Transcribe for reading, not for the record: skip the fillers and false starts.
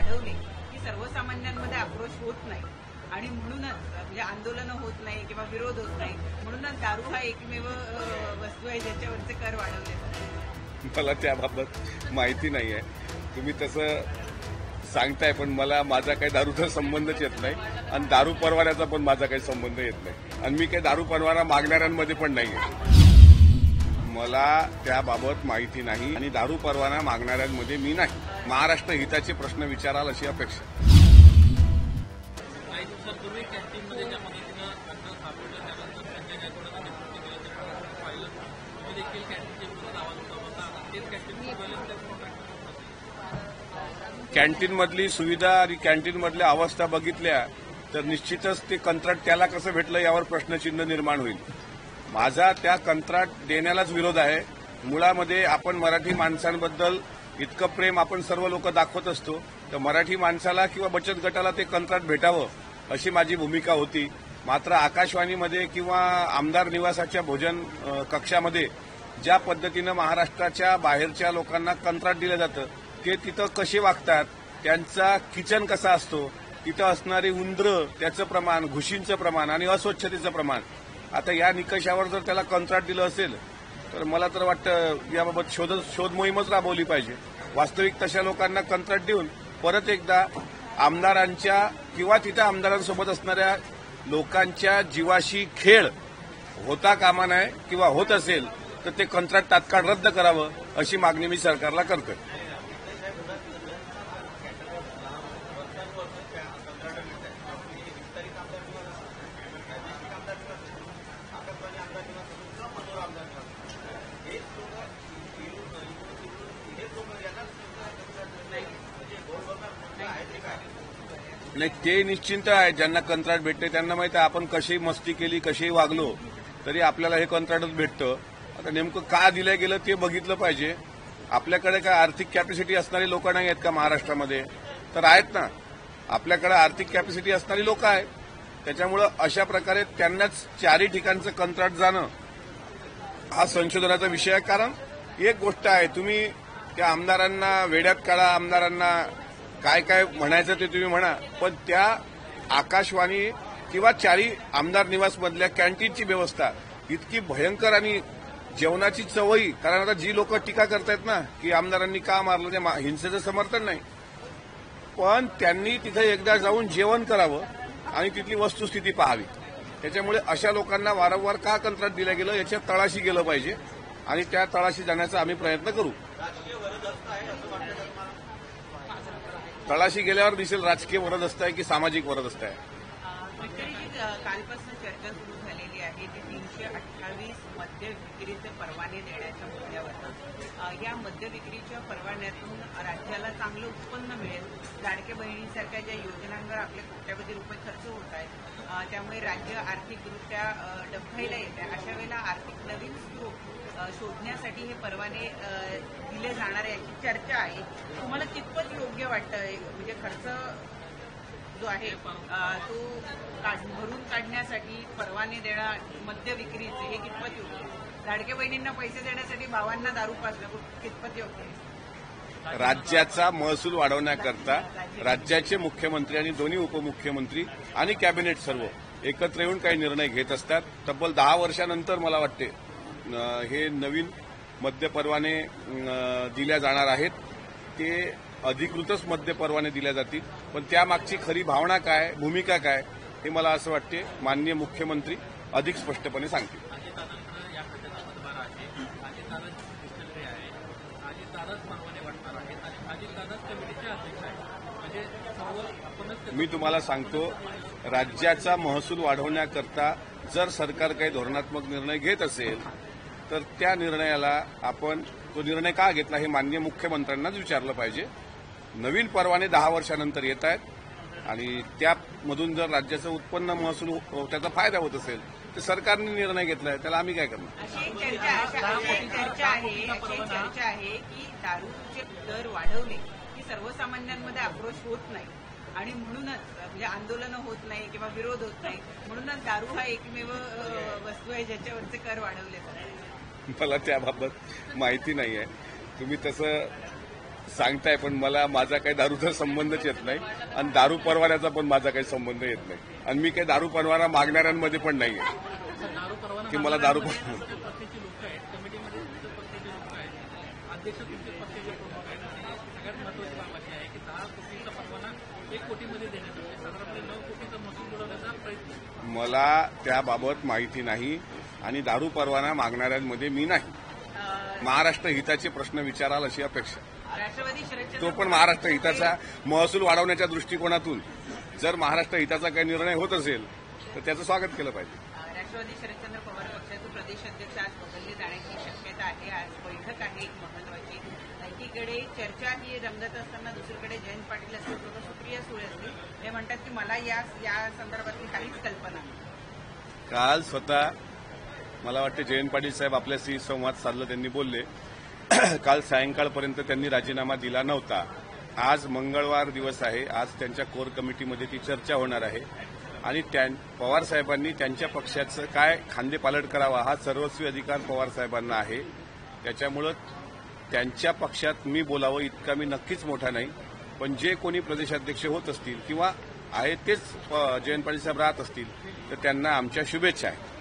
वाढवले की सर्वसामान्यांमध्ये आक्रोश होत नाही आणि म्हणूनच म्हणजे आंदोलनं होत नाही किंवा विरोध होत नाही, म्हणूनच दारू हा एकमेव वस्तू आहे ज्याच्यावरचे कर वाढवले जातात. मला त्याबाबत माहिती नाही आहे. तुम्ही तसं सांगताय, पण माझा काही दारूचा संबंधच येत नाही आणि दारू परवान्याचा पण माझा काही संबंध येत नाही आणि मी काही दारू परवाना मागणाऱ्यांमध्ये पण नाही आहे. मला त्याबाबत माहिती नाही आणि दारू परवाना मागणाऱ्यांमध्ये मी नाही. महाराष्ट्र हिताचे प्रश्न विचाराल अशी अपेक्षा. कॅन्टीनमधली सुविधा आणि कॅन्टीनमधल्या अवस्था बघितल्या तर निश्चितच ते कंत्राट त्याला कसं भेटलं यावर प्रश्नचिन्ह निर्माण होईल. माझा त्या कंत्राट देण्यालाच विरोध आहे. मुळामध्ये आपण मराठी माणसांबद्दल इतकं प्रेम आपण सर्व लोक दाखवत असतो, तर मराठी माणसाला किंवा बचत गटाला ते कंत्राट भेटावं अशी माझी भूमिका होती. मात्र आकाशवाणीमध्ये किंवा आमदार निवासाच्या भोजन कक्षामध्ये ज्या पद्धतीनं महाराष्ट्राच्या बाहेरच्या लोकांना कंत्राट दिलं जातं, ते तिथं कसे वागतात, त्यांचा किचन कसा असतो, तिथं असणारी उंदरं, त्याचं प्रमाण, घुशींचं प्रमाण आणि अस्वच्छतेचं प्रमाण, आता या निकषावर जर त्याला कंत्राट दिलं असेल तर मला तर वाटतं याबाबत शोध मोहीमच राबवली पाहिजे. वास्तविक तशा लोकांना कंत्राट देऊन परत एकदा आमदारांच्या किंवा तिथं आमदारांसोबत असणाऱ्या लोकांच्या जीवाशी खेळ होता कामा नये किंवा होत असेल तर ते कंत्राट तात्काळ रद्द करावं अशी मागणी मी सरकारला करतोय. नाही, ते निश्चिंत आहे. ज्यांना कंत्राट भेटते त्यांना माहिती आहे आपण कशी मस्ती केली, कशी वागलो तरी आपल्याला हे कंत्राटच भेटतं. आता नेमकं का दिलं गेलं ते बघितलं पाहिजे. आपल्याकडे काय आर्थिक कॅपॅसिटी असणारी लोक नाही आहेत का महाराष्ट्रामध्ये? तर आहेत ना, आपल्याकडे आर्थिक कॅपॅसिटी असणारी लोक आहेत. त्याच्यामुळं अशा प्रकारे त्यांनाच चारही ठिकाणचं कंत्राट जाणं हा संशोधनाचा विषय आहे. कारण एक गोष्ट आहे, तुम्ही त्या आमदारांना वेड्यात काढा, आमदारांना काय काय म्हणायचं ते तुम्ही म्हणा, पण त्या आकाशवाणी किंवा चारी आमदार निवासमधल्या कॅन्टीनची व्यवस्था इतकी भयंकर आणि जेवणाची चवही, कारण आता जी लोक टीका करतायत ना की आमदारांनी का मारलं, त्या हिंसेचं समर्थन नाही, पण त्यांनी तिथे एकदा जाऊन जेवण करावं आणि तिथली वस्तुस्थिती पाहावी. त्याच्यामुळे अशा लोकांना वारंवार का कंत्राट दिलं गेलं याच्या तळाशी गेलं पाहिजे आणि त्या तळाशी जाण्याचा आम्ही प्रयत्न करू. तळाशी गेल्यावर दिसेल राजकीय वरदहस्त आहे की सामाजिक वरदहस्त आहे. कालपासून चर्चा सुरू झालेली आहे ती 328 मद्य विक्रीचे परवाने देण्याच्या मुद्द्यावर. या मद्य विक्रीच्या परवान्यातून राज्याला चांगलं उत्पन्न मिळेल. लाडक्या बहिणीसारख्या ज्या योजनांवर आपले कोट्यावधी रुपये खर्च होत आहेत, त्यामुळे राज्य आर्थिकदृष्ट्या डबघाईला येत आहे. अशा वेळेला आर्थिक नवीन स्रोत शोधण्यासाठी हे परवाने दिले जाणार याची चर्चा आहे. तुम्हाला कितपत योग्य वाटतं? म्हणजे खर्च जो आहे तो भरून काढण्यासाठी परवाने देणं मद्य विक्रीचे हे कितपत योग्य? लाडक्या बहिणींना पैसे देण्यासाठी भावांना दारू पाजणं कितपत योग्य आहे? राज्याचा महसूल वाढवण्याकरता राज्याचे मुख्यमंत्री आणि दोन्ही उपमुख्यमंत्री आणि कॅबिनेट सर्व एकत्र येऊन काही निर्णय घेत असतात. तब्बल 10 वर्षानंतर मला वाटते हे नवीन मद्य परवाने दिल्या जाणार आहेत. ते अधिकृतच मद्य परवाने दिल्या जातील, पण त्यामागची खरी भावना काय, भूमिका काय, हे मला असं वाटते माननीय मुख्यमंत्री अधिक स्पष्टपणे सांगतील. मी तुम्हाला सांगतो, राज्याचा महसूल वाढवण्याकरता जर सरकार काही धोरणात्मक निर्णय घेत असेल तर त्या निर्णयाला आपण तो निर्णय का घेतला हे माननीय मुख्यमंत्र्यांनाच विचारलं पाहिजे. नवीन परवाने 10 वर्षानंतर येत आहेत आणि त्यामधून जर राज्याचं उत्पन्न महसूल त्याचा फायदा होत असेल तर सरकारने निर्णय घेतला आहे, त्याला आम्ही काय करणार? अशी एक चर्चा आहे की दारूचे दर वाढवले की सर्वसामान्यांमध्ये आक्रोश होत नाही आणि म्हणूनच म्हणजे आंदोलनं होत नाही किंवा विरोध होत नाही, म्हणूनच दारू हा एकमेव वस्तू आहे ज्याच्यावरचे कर वाढवले जातात. मला त्याबाबत माहिती नाही आहे. तुम्ही तसं सांगताय, पण मला माझा काही दारूचा संबंधच येत नाही आणि दारू परवान्याचा पण माझा काही संबंध येत नाही. आणि मी काही दारू परवाना मागणाऱ्यांमध्ये पण नाहीये की मला दारू पक्षाचे लोक आहेत, कमिटीमध्ये तुमच्या पक्षाचे लोक आहेत, अध्यक्ष तुमचे पक्षाचे प्रमुख आहेत. आणि सगळ्यात महत्वाची बाब अशी आहे की 10 कोटीचा परवाना 1 कोटीमध्ये देण्यात येतो. साधारणपणे 9 कोटीचा महसूल बुडवण्याचा प्रयत्न. मला त्याबाबत माहिती नाही आणि दारू परवाना मागणाऱ्यांमध्ये मी नाही. महाराष्ट्र हिताचे प्रश्न विचाराल अशी अपेक्षा. राष्ट्रवादी शरदचंद्र तो पण महाराष्ट्र हिताचा महसूल वाढवण्याच्या दृष्टिकोनातून जर महाराष्ट्र हिताचा काही निर्णय होत असेल तर त्याचं स्वागत केलं पाहिजे. राष्ट्रवादी शरदचंद्र पवार पक्षाचे प्रदेश अध्यक्ष आज बदलले जाण्याची शक्यता आहे. आज बैठक आहे एक महत्वाची. एकीकडे चर्चा ही रंगत असताना दुसरीकडे जयंत पाटील असतील किंवा सुप्रिया सुळे असतील हे म्हणतात की मला या संदर्भातली काहीच कल्पना नाही. काल स्वतः मला वाटते जयंत पाटील साहेब आपल्याशी संवाद साधला, त्यांनी बोलले काल सायंकाळपर्यंत त्यांनी राजीनामा दिला नव्हता. आज मंगळवार दिवस आहे, आज त्यांच्या कोर कमिटीमध्ये ती चर्चा होणार आहे आणि पवार साहेबांनी त्यांच्या पक्षाचं काय खांदेपालट करावा हा सर्वस्वी अधिकार पवार साहेबांना आहे. त्याच्यामुळं त्यांच्या पक्षात मी बोलावं इतका मी नक्कीच मोठा नाही, पण जे कोणी प्रदेशाध्यक्ष होत असतील किंवा आहे तेच जयंत पाटील साहेब राहत असतील तर त्यांना आमच्या शुभेच्छा आहेत.